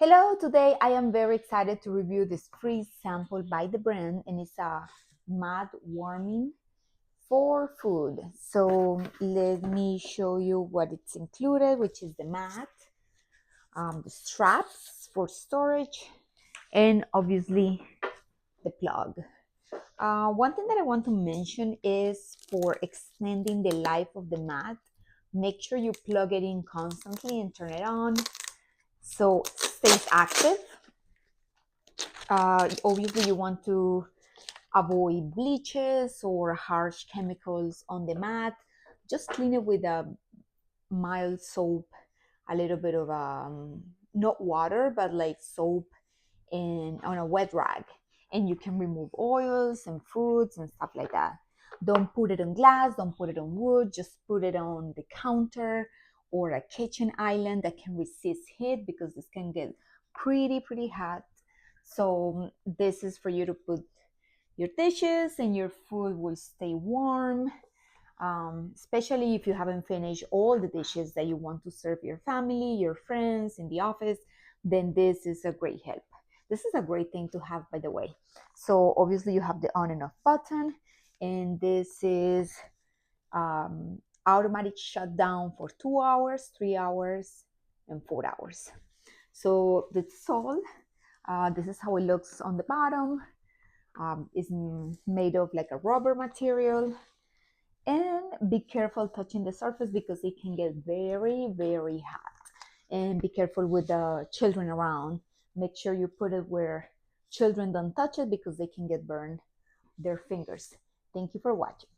Hello, today I am very excited to review this free sample by the brand, and it's a mat warming for food. So let me show you what it's included, which is the mat, the straps for storage, and obviously the plug. One thing that I want to mention is for extending the life of the mat, make sure you plug it in constantly and turn it on so it stays active. Obviously, you want to avoid bleaches or harsh chemicals on the mat. Just clean it with a mild soap, a little bit of not water, but like soap and on a wet rag. And you can remove oils and foods and stuff like that. Don't put it on glass, don't put it on wood, just put it on the counter or a kitchen island that can resist heat because this can get pretty hot. So this is for you to put your dishes and your food will stay warm, especially if you haven't finished all the dishes that you want to serve your family, your friends in the office, then this is a great help. This is a great thing to have, by the way. So obviously you have the on and off button, and this is automatic shutdown for 2 hours, 3 hours, and 4 hours. So that's all. This is how it looks on the bottom. It's made of like a rubber material, and be careful touching the surface because it can get very hot, and be careful with the children around. Make sure you put it where children don't touch it because they can get burned their fingers. Thank you for watching.